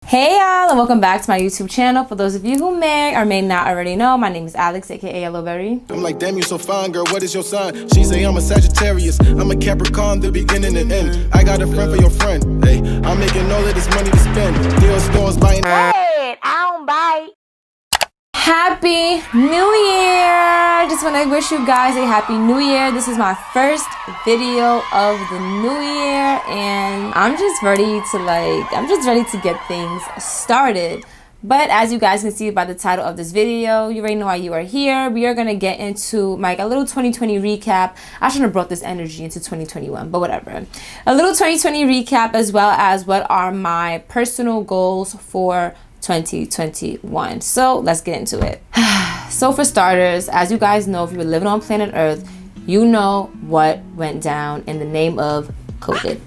Hey y'all, and welcome back to my YouTube channel. For those of you who may or may not already know, my name is Alex, aka YELLOOBERRY. I'm like, damn, you so fine, girl, what is your sign? She say I'm a Sagittarius, I'm a Capricorn, the beginning and end. I got a friend for your friend, hey, I'm making all of this money to spend. Deal stores buying. Hey, I don't bite. Happy New Year! Just want to wish you guys a Happy New Year. This is my first video of the new year, and I'm just ready to get things started. But as you guys can see by the title of this video, you already know why you are here. We are going to get into a little 2020 recap. I shouldn't have brought this energy into 2021, but whatever. A little 2020 recap, as well as what are my personal goals for 2021. So let's get into it. So for starters, as you guys know, if you were living on planet Earth, you know what went down in the name of COVID.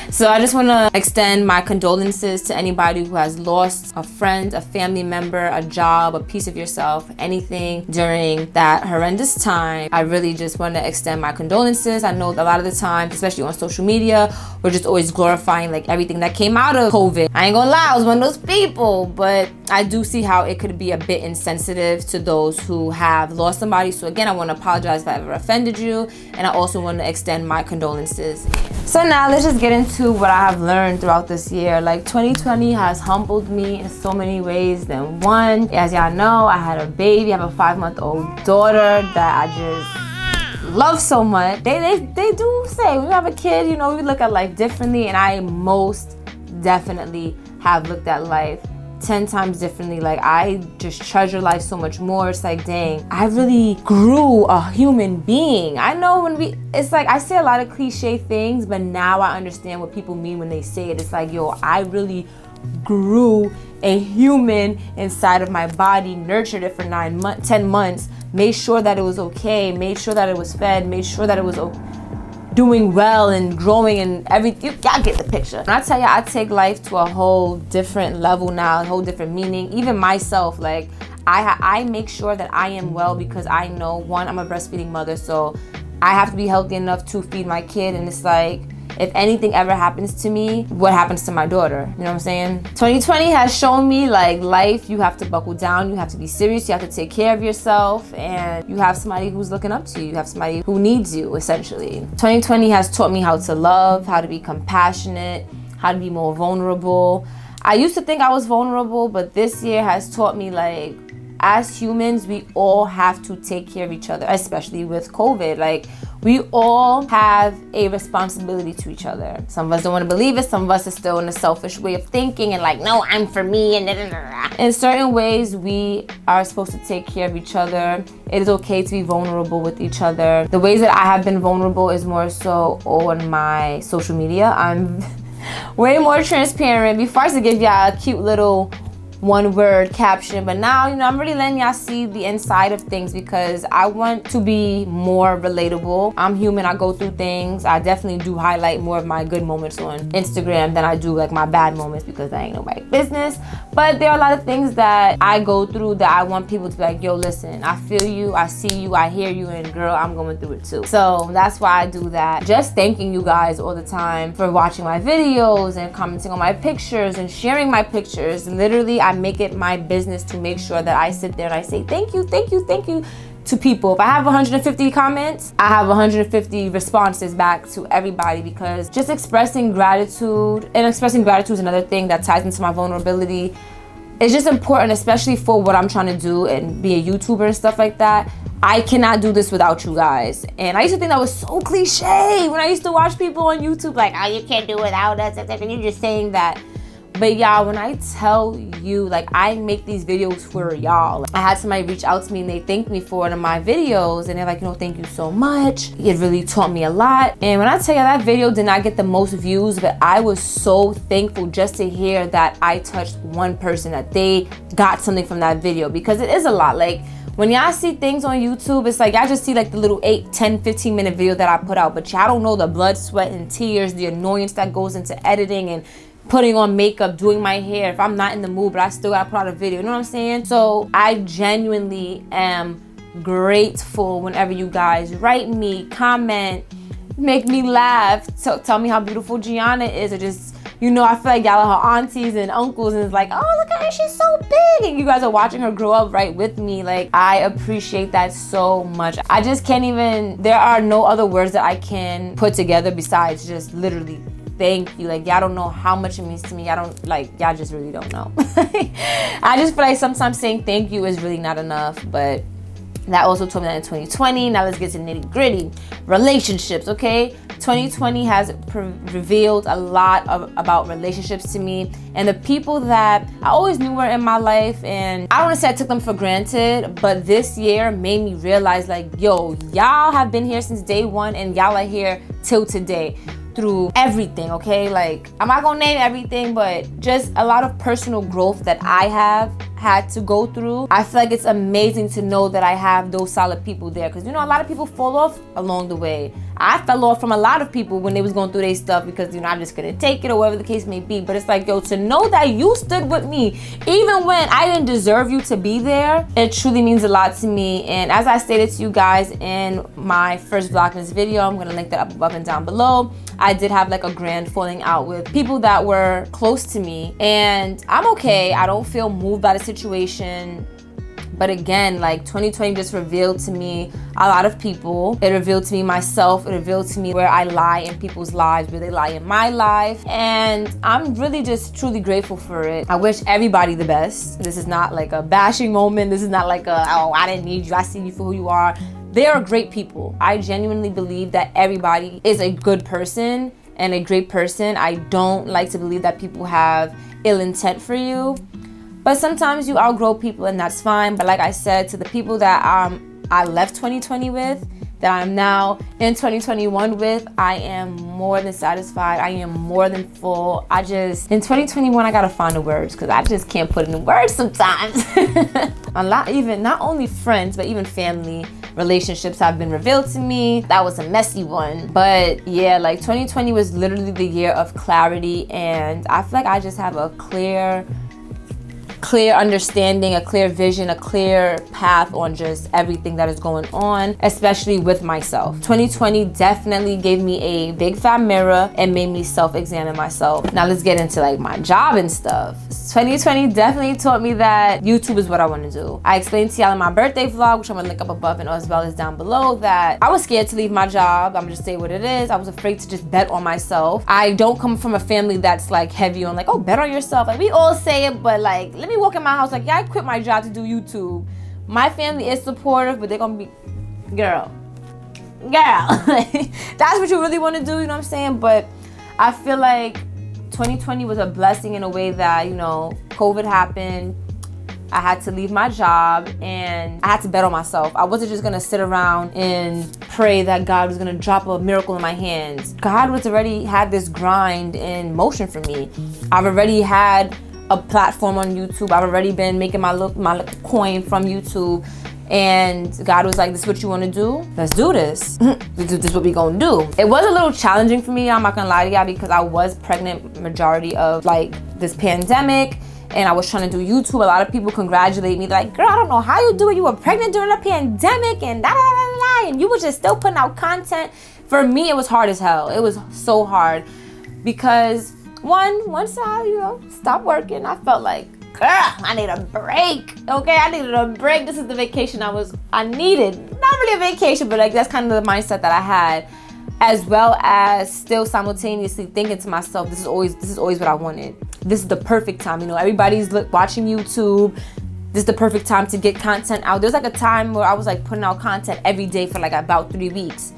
So I just want to extend my condolences to anybody who has lost a friend, a family member, a job, a piece of yourself, anything during that horrendous time. I really just want to extend my condolences. I know a lot of the time, especially on social media, we're just always glorifying like everything that came out of COVID. I ain't gonna lie, I was one of those people, but I do see how it could be a bit insensitive to those who have lost somebody. So again, I want to apologize if I ever offended you, and I also want to extend my condolences. So now let's just get into what I have learned throughout this year. Like 2020 has humbled me in so many ways than one. As y'all know, I had a baby. I have a 5-month-old daughter that I just love so much. They do say when you have a kid, you know, we look at life differently, and I most definitely have looked at life 10 times differently. Like, I just treasure life so much more. It's like, dang, I really grew a human being. I know it's like I say a lot of cliche things, but now I understand what people mean when they say it. It's like, yo, I really grew a human inside of my body, nurtured it for 10 months, made sure that it was okay, made sure that it was fed, made sure that it was doing well and growing and everything. Y'all get the picture. When I tell you, I take life to a whole different level now, a whole different meaning. Even myself, like I make sure that I am well, because I know, one, I'm a breastfeeding mother, so I have to be healthy enough to feed my kid. And it's like, if anything ever happens to me, what happens to my daughter? You know what I'm saying? 2020 has shown me, like, life, you have to buckle down, you have to be serious, you have to take care of yourself, and you have somebody who's looking up to you. You have somebody who needs you, essentially. 2020 has taught me how to love, how to be compassionate, how to be more vulnerable. I used to think I was vulnerable, but this year has taught me, like, as humans, we all have to take care of each other, especially with COVID. Like, we all have a responsibility to each other. Some of us don't want to believe it. Some of us are still in a selfish way of thinking and like, no, I'm for me, and in certain ways, we are supposed to take care of each other. It is okay to be vulnerable with each other. The ways that I have been vulnerable is more so on my social media. I'm way more transparent. Before, I used to give y'all a cute little one-word caption, but now, you know, I'm really letting y'all see the inside of things, because I want to be more relatable. I'm human, I go through things. I definitely do highlight more of my good moments on Instagram than I do like my bad moments, because that ain't nobody's business. But there are a lot of things that I go through that I want people to be like, yo, listen, I feel you, I see you, I hear you, and girl, I'm going through it too. So that's why I do that. Just thanking you guys all the time for watching my videos and commenting on my pictures and sharing my pictures. Literally, I make it my business to make sure that I sit there and I say thank you, thank you, thank you to people. If I have 150 comments, I have 150 responses back to everybody, because just expressing gratitude, and expressing gratitude is another thing that ties into my vulnerability. It's just important, especially for what I'm trying to do and be a YouTuber and stuff like that. I cannot do this without you guys. And I used to think that was so cliche when I used to watch people on YouTube like, oh, you can't do it without us, and you're just saying that. But y'all, when I tell you, like, I make these videos for y'all. I had somebody reach out to me and they thanked me for one of my videos, and they're like, you know, thank you so much. It really taught me a lot. And when I tell you, that video did not get the most views, but I was so thankful just to hear that I touched one person, that they got something from that video, because it is a lot. Like, when y'all see things on YouTube, it's like y'all just see like the little 8, 10, 15-minute video that I put out, but y'all don't know the blood, sweat, and tears, the annoyance that goes into editing and putting on makeup, doing my hair. If I'm not in the mood, but I still gotta put out a video, you know what I'm saying? So I genuinely am grateful whenever you guys write me, comment, make me laugh, tell me how beautiful Gianna is, or just you know, I feel like y'all are her aunties and uncles, and it's like, oh, look at her, she's so big, and you guys are watching her grow up right with me. Like, I appreciate that so much. I just can't even, there are no other words that I can put together besides just literally thank you. Like, y'all don't know how much it means to me. Y'all just really don't know. I just feel like sometimes saying thank you is really not enough, but that also told me that in 2020. Now let's get to nitty gritty. Relationships, okay? 2020 has revealed a lot about relationships to me, and the people that I always knew were in my life, and I don't want to say I took them for granted, but this year made me realize, like, yo, y'all have been here since day one, and y'all are here till today through everything, okay? Like, I'm not gonna name everything, but just a lot of personal growth that I have had to go through. I feel like it's amazing to know that I have those solid people there, because you know, a lot of people fall off along the way. I fell off from a lot of people when they was going through their stuff because, you know, I just couldn't take it or whatever the case may be. But it's like, yo, to know that you stood with me even when I didn't deserve you to be there, it truly means a lot to me. And as I stated to you guys in my first Vlogmas video, I'm gonna link that up above and down below, I did have like a grand falling out with people that were close to me, and I'm okay. I don't feel moved by the situation. But again, like, 2020 just revealed to me a lot of people. It revealed to me myself. It revealed to me where I lie in people's lives, where they lie in my life. And I'm really just truly grateful for it. I wish everybody the best. This is not like a bashing moment. This is not like a, oh, I didn't need you, I see you for who you are. They are great people. I genuinely believe that everybody is a good person and a great person. I don't like to believe that people have ill intent for you. But sometimes you outgrow people, and that's fine. But like I said, to the people that I left 2020 with, that I'm now in 2021 with, I am more than satisfied. I am more than full. In 2021, I gotta find the words, because I just can't put it in words sometimes. Not only friends, but even family relationships have been revealed to me. That was a messy one. But yeah, like, 2020 was literally the year of clarity, and I feel like I just have a clear understanding, a clear vision, a clear path on just everything that is going on, especially with myself. 2020 definitely gave me a big fat mirror and made me self-examine myself. Now let's get into like my job and stuff. 2020 definitely taught me that YouTube is what I want to do. I explained to y'all in my birthday vlog, which I'm gonna link up above and as well as down below, that I was scared to leave my job. I'm just saying what it is. I was afraid to just bet on myself. I don't come from a family that's like heavy on like, oh, bet on yourself. Like, we all say it, but like, let me walk in my house like, yeah, I quit my job to do YouTube. My family is supportive, but they're gonna be, girl, that's what you really want to do, you know what I'm saying? But I feel like 2020 was a blessing in a way that, you know, COVID happened. I had to leave my job and I had to bet on myself. I wasn't just gonna sit around and pray that God was gonna drop a miracle in my hands. God was already had this grind in motion for me. I've already had a platform on YouTube. I've already been making my little coin from YouTube. And God was like, this is what you want to do? Let's do this. This is what we gonna do. It was a little challenging for me, I'm not gonna lie to y'all, because I was pregnant majority of like this pandemic, and I was trying to do YouTube. A lot of people congratulate me, like, girl, I don't know how you do it. You were pregnant during a pandemic and da da da da, and you were just still putting out content. For me, it was hard as hell. It was so hard because once I, you know, stopped working, I felt like, girl, I need a break, okay? I needed a break. This is the vacation I needed. Not really a vacation, but like, that's kind of the mindset that I had, as well as still simultaneously thinking to myself, this is always what I wanted. This is the perfect time. You know, everybody's watching YouTube. This is the perfect time to get content out. There's like a time where I was like putting out content every day for like about 3 weeks.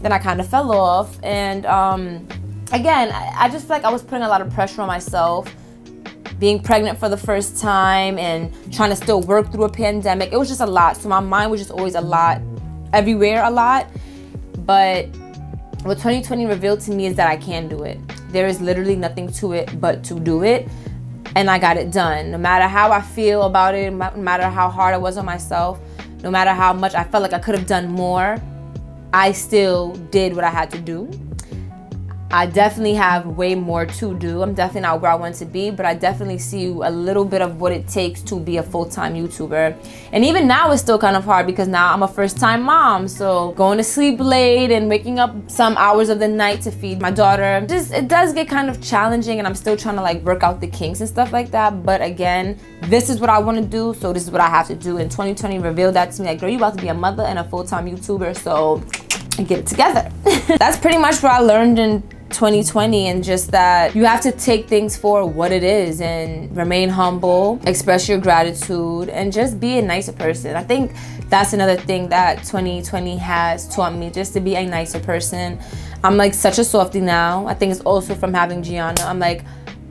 Then I kind of fell off, and again, I just feel like I was putting a lot of pressure on myself. Being pregnant for the first time and trying to still work through a pandemic, it was just a lot. So my mind was just always a lot, everywhere a lot. But what 2020 revealed to me is that I can do it. There is literally nothing to it but to do it. And I got it done. No matter how I feel about it, no matter how hard I was on myself, no matter how much I felt like I could have done more, I still did what I had to do. I definitely have way more to do. I'm definitely not where I want to be, but I definitely see a little bit of what it takes to be a full-time YouTuber. And even now it's still kind of hard because now I'm a first-time mom. So going to sleep late and waking up some hours of the night to feed my daughter, it does get kind of challenging, and I'm still trying to like work out the kinks and stuff like that. But again, this is what I want to do, so this is what I have to do. In 2020 revealed that to me, like, girl, you about to be a mother and a full-time YouTuber, so get it together. That's pretty much what I learned in 2020, and just that you have to take things for what it is and remain humble, express your gratitude, and just be a nicer person. I think that's another thing that 2020 has taught me, just to be a nicer person. I'm like such a softie now. I think it's also from having Gianna. I'm like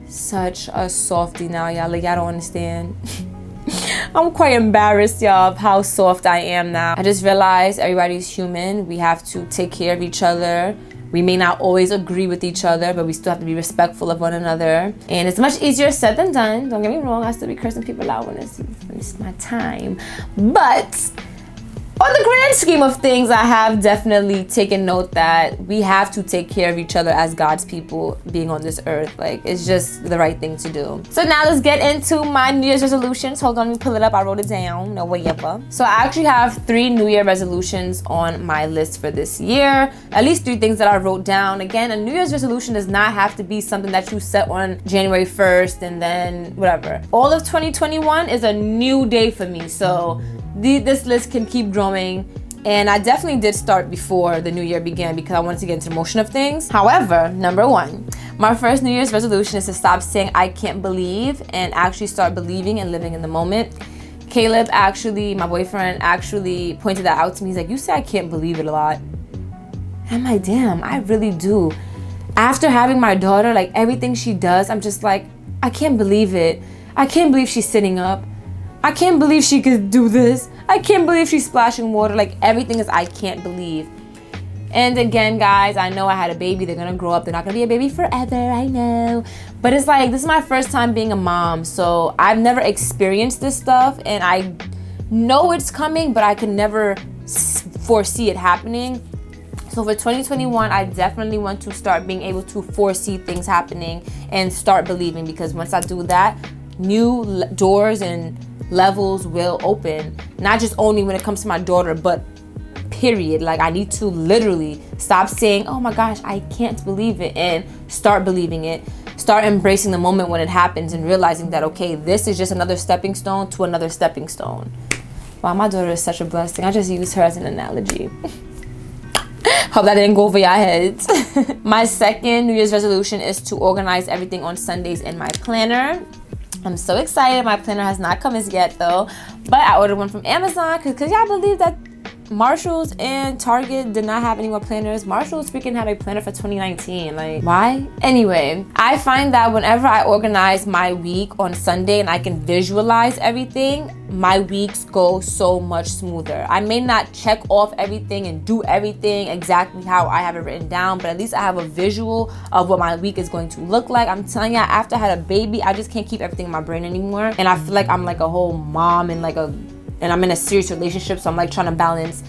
such a softie now, y'all. Like, y'all don't understand. I'm quite embarrassed, y'all, of how soft I am now. I just realized everybody's human. We have to take care of each other. We may not always agree with each other, but we still have to be respectful of one another. And it's much easier said than done. Don't get me wrong, I still be cursing people out when it's my time. But on the grand scheme of things, I have definitely taken note that we have to take care of each other as God's people being on this earth. Like, it's just the right thing to do. So now let's get into my New Year's resolutions. Hold on, let me pull it up. I wrote it down. No way ever. So I actually have 3 New Year resolutions on my list for this year. At least 3 things that I wrote down. Again, a New Year's resolution does not have to be something that you set on January 1st and then whatever. All of 2021 is a new day for me. So this list can keep growing, and I definitely did start before the new year began because I wanted to get into the motion of things. However, number 1, my first New Year's resolution is to stop saying I can't believe and actually start believing and living in the moment. Caleb actually, my boyfriend, actually pointed that out to me. He's like, you say I can't believe it a lot. And I'm like, damn, I really do. After having my daughter, like everything she does, I'm just like, I can't believe it. I can't believe she's sitting up. I can't believe she could do this. I can't believe she's splashing water. Like, everything is I can't believe. And again, guys, I know I had a baby. They're gonna grow up. They're not gonna be a baby forever, I know. But it's like, this is my first time being a mom. So I've never experienced this stuff. And I know it's coming, but I can never foresee it happening. So for 2021, I definitely want to start being able to foresee things happening and start believing. Because once I do that, new doors and levels will open, not just only when it comes to my daughter, but period. Like, I need to literally stop saying, oh my gosh, I can't believe it, and start believing it. Start embracing the moment when it happens and realizing that, okay, this is just another stepping stone to another stepping stone. Wow, my daughter is such a blessing. I just used her as an analogy. Hope that didn't go over your heads. My second New Year's resolution is to organize everything on Sundays in my planner. I'm so excited. My planner has not come as yet though, but I ordered one from Amazon because y'all believe that Marshalls and Target did not have any more planners. Marshalls freaking had a planner for 2019. Like, why? Anyway, I find that whenever I organize my week on Sunday and I can visualize everything, my weeks go so much smoother. I may not check off everything and do everything exactly how I have it written down, but at least I have a visual of what my week is going to look like. I'm telling you, after I had a baby, I just can't keep everything in my brain anymore. And I feel like I'm like a whole mom and I'm in a serious relationship, so I'm like trying to balance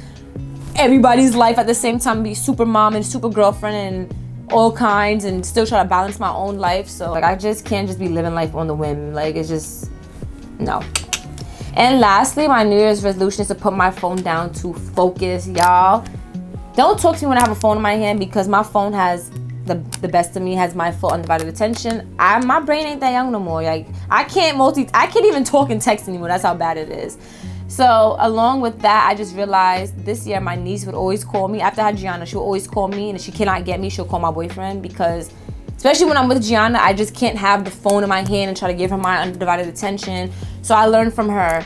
everybody's life at the same time, be super mom and super girlfriend and all kinds, and still try to balance my own life. So like, I just can't just be living life on the whim. Like, it's just, no. And lastly, my New Year's resolution is to put my phone down to focus, y'all. Don't talk to me when I have a phone in my hand, because my phone has the best of me, has my full undivided attention. My brain ain't that young no more. Like, I can't even talk and text anymore. That's how bad it is. So along with that, I just realized this year my niece would always call me. After I had Gianna, she would always call me, and if she cannot get me, she'll call my boyfriend, because especially when I'm with Gianna, I just can't have the phone in my hand and try to give her my undivided attention. So I learned from her,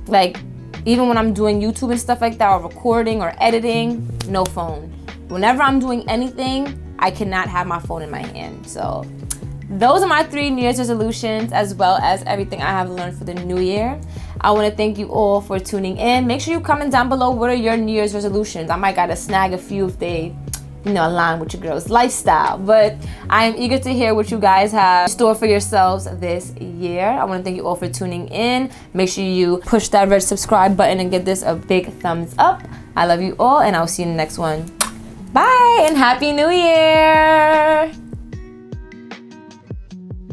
like, even when I'm doing YouTube and stuff like that, or recording or editing, no phone. Whenever I'm doing anything, I cannot have my phone in my hand. So those are my 3 New Year's resolutions, as well as everything I have learned for the new year. I want to thank you all for tuning in. Make sure you comment down below, what are your New Year's resolutions? I might gotta snag a few if they, align with your girl's lifestyle. But I am eager to hear what you guys have in store for yourselves this year. I want to thank you all for tuning in. Make sure you push that red subscribe button and give this a big thumbs up. I love you all, and I'll see you in the next one. Bye and Happy New Year!